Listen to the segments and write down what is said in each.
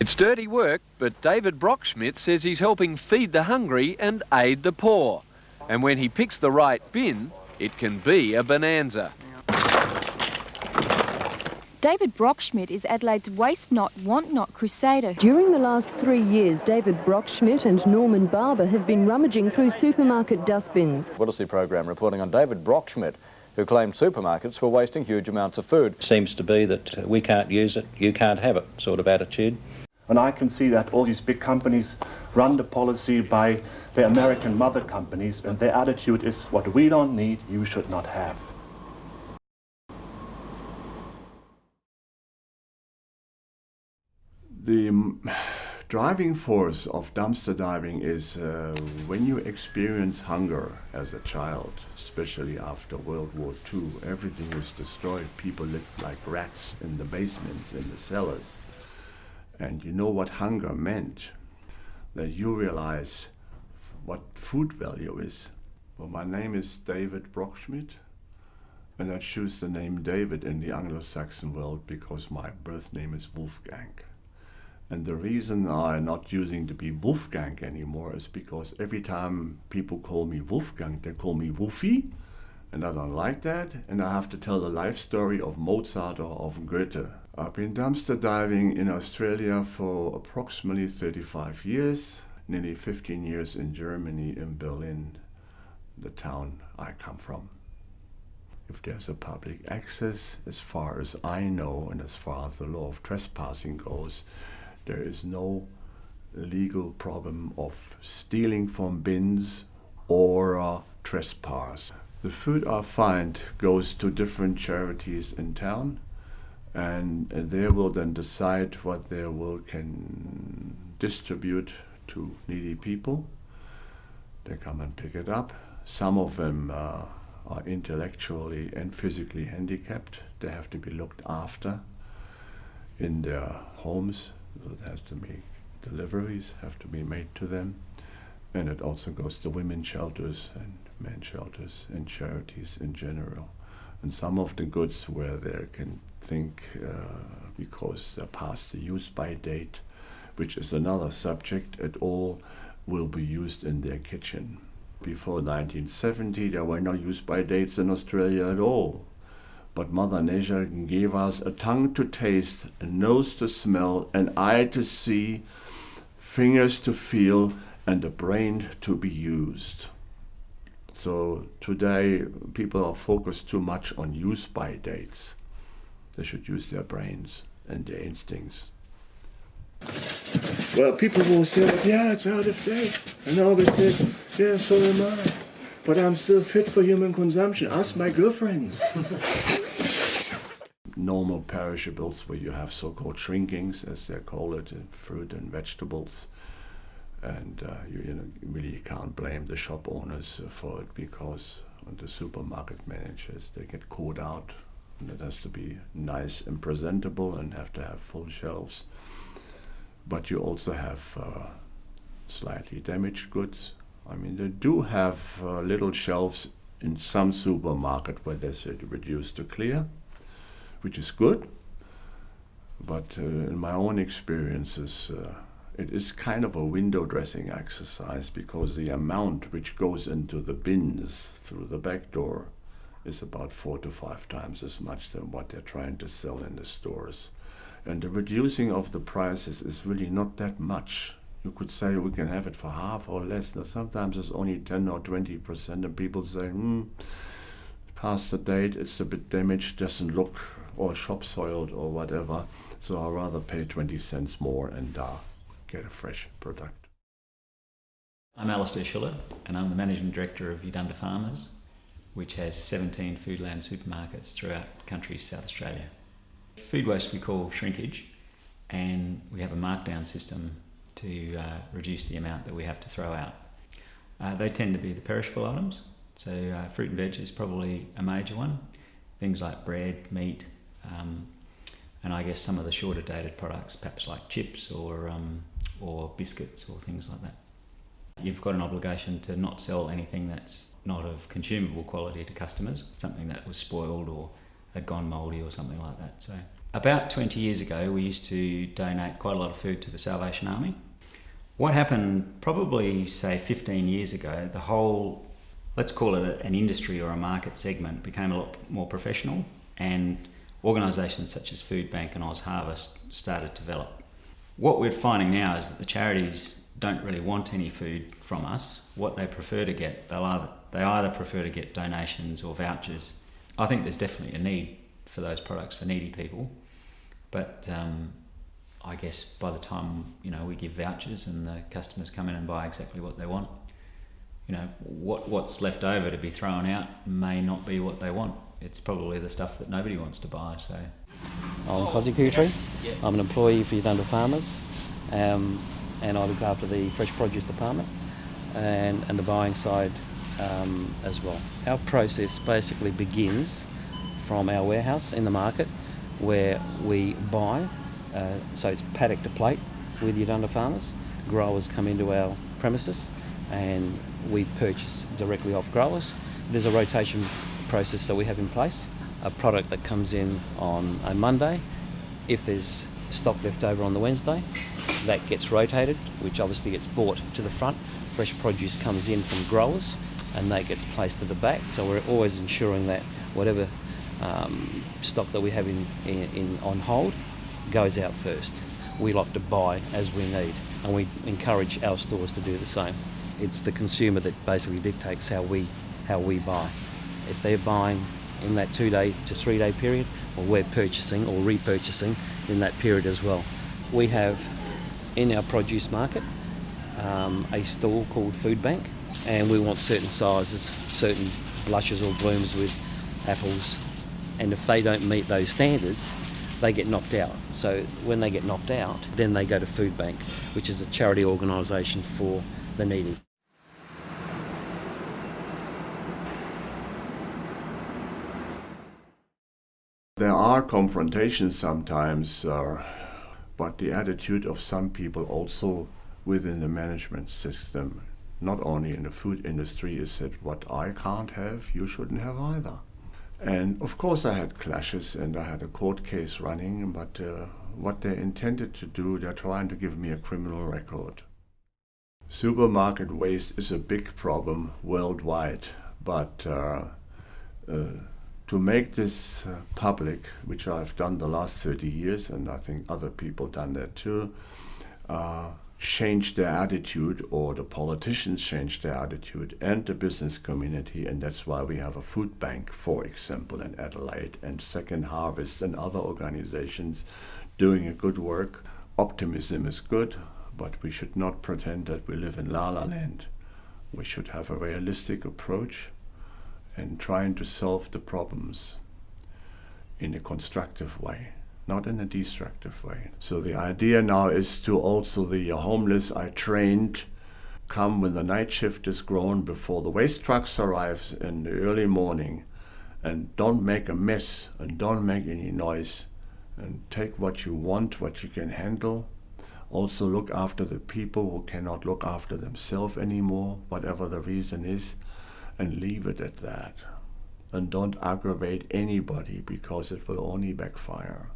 It's dirty work, but David Brockschmidt says he's helping feed the hungry and aid the poor. And when he picks the right bin, it can be a bonanza. David Brockschmidt is Adelaide's Waste Not, Want Not crusader. During the last 3 years, David Brockschmidt and Norman Barber have been rummaging through supermarket dustbins. Whittlesea program reporting on David Brockschmidt, who claimed supermarkets were wasting huge amounts of food. Seems to be that we can't use it, you can't have it sort of attitude. And I can see that all these big companies run the policy by their American mother companies, and their attitude is, what we don't need, you should not have. The driving force of dumpster diving is when you experience hunger as a child, especially after World War II. Everything was destroyed. People lived like rats in the basements, in the cellars. And you know what hunger meant, that you realize what food value is. Well, my name is David Brockschmidt, and I choose the name David in the Anglo-Saxon world because my birth name is Wolfgang. And the reason I'm not using to be Wolfgang anymore is because every time people call me Wolfgang, they call me Wolfie, and I don't like that, and I have to tell the life story of Mozart or of Goethe. I've been dumpster diving in Australia for approximately 35 years, nearly 15 years in Germany, in Berlin, the town I come from. If there's a public access, as far as I know, and as far as the law of trespassing goes, there is no legal problem of stealing from bins or trespass. The food I find goes to different charities in town, and they will then decide what they can distribute to needy people. They come and pick it up. Some of them are intellectually and physically handicapped. They have to be looked after in their homes. So it has to be, deliveries have to be made to them. And it also goes to women's shelters and men's shelters and charities in general. And some of the goods where they can think, because they're past the use-by date, which is another subject, it all will be used in their kitchen. Before 1970, there were no use-by dates in Australia at all. But Mother Nature gave us a tongue to taste, a nose to smell, an eye to see, fingers to feel, and a brain to be used. So today, people are focused too much on use-by dates. They should use their brains and their instincts. Well, people will say, yeah, it's out of date. And I always say, yeah, so am I. But I'm still fit for human consumption. Ask my girlfriends. Normal perishables where you have so-called shrinkings, as they call it, in fruit and vegetables. And you really can't blame the shop owners for it, because the supermarket managers, they get caught out. And it has to be nice and presentable and have to have full shelves. But you also have slightly damaged goods. I mean, they do have little shelves in some supermarket where they say reduce to clear, which is good. But in my own experiences, it is kind of a window dressing exercise, because the amount which goes into the bins through the back door is about 4 to 5 times as much than what they're trying to sell in the stores. And the reducing of the prices is really not that much. You could say we can have it for half or less. Now, sometimes it's only 10 or 20%, and people say, past the date, it's a bit damaged, doesn't look, or shop soiled or whatever. So I'd rather pay 20 cents more and get a fresh product. I'm Alistair Schiller, and I'm the Managing Director of Udunda Farmers, which has 17 Foodland supermarkets throughout country South Australia. Food waste we call shrinkage, and we have a markdown system to reduce the amount that we have to throw out. They tend to be the perishable items, so fruit and veg is probably a major one. Things like bread, meat, and I guess some of the shorter dated products, perhaps like chips or biscuits or things like that. You've got an obligation to not sell anything that's not of consumable quality to customers, something that was spoiled or had gone mouldy or something like that. So About 20 years ago, we used to donate quite a lot of food to the Salvation Army. What happened probably, say, 15 years ago, the whole, let's call it an industry or a market segment, became a lot more professional, and organisations such as Foodbank and OzHarvest started to develop. What we're finding now is that the charities don't really want any food from us. What they prefer to get, they either prefer to get donations or vouchers. I think there's definitely a need for those products for needy people, but I guess by the time we give vouchers and the customers come in and buy exactly what they want, what's left over to be thrown out may not be what they want. It's probably the stuff that nobody wants to buy. So I'm Cosy Kutri. I'm an employee for Uganda Farmers, and I look after the fresh produce department and the buying side as well. Our process basically begins from our warehouse in the market, where we buy, so it's paddock to plate with Uganda Farmers. Growers come into our premises and we purchase directly off growers. There's a rotation process that we have in place. A product that comes in on a Monday, if there's stock left over on the Wednesday, that gets rotated, which obviously gets brought to the front. Fresh produce comes in from growers and that gets placed to the back. So we're always ensuring that whatever stock that we have in on hold goes out first. We like to buy as we need, and we encourage our stores to do the same. It's the consumer that basically dictates how we buy. If they're buying in that 2-day to 3-day period, well, we're purchasing or repurchasing in that period as well. We have in our produce market a stall called Foodbank, and we want certain sizes, certain blushes or blooms with apples, and if they don't meet those standards, they get knocked out. So when they get knocked out, then they go to Foodbank, which is a charity organisation for the needy. There are confrontations sometimes, but the attitude of some people also within the management system, not only in the food industry, is that what I can't have, you shouldn't have either. And of course I had clashes and I had a court case running, but what they intended to do, they're trying to give me a criminal record. Supermarket waste is a big problem worldwide, but to make this public, which I've done the last 30 years, and I think other people done that too, change their attitude, or the politicians change their attitude, and the business community, and that's why we have a food bank, for example, in Adelaide, and Second Harvest and other organizations doing a good work. Optimism is good, but we should not pretend that we live in La La Land. We should have a realistic approach and trying to solve the problems in a constructive way, not in a destructive way. So the idea now is to also the homeless I trained come when the night shift is grown, before the waste trucks arrive in the early morning, and don't make a mess and don't make any noise, and take what you want, what you can handle. Also look after the people who cannot look after themselves anymore, whatever the reason is, and leave it at that. And don't aggravate anybody, because it will only backfire.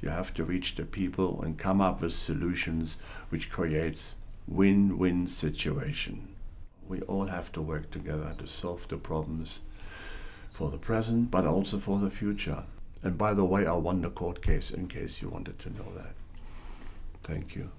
You have to reach the people and come up with solutions which creates win-win situation. We all have to work together to solve the problems for the present, but also for the future. And by the way, I won the court case, in case you wanted to know that. Thank you.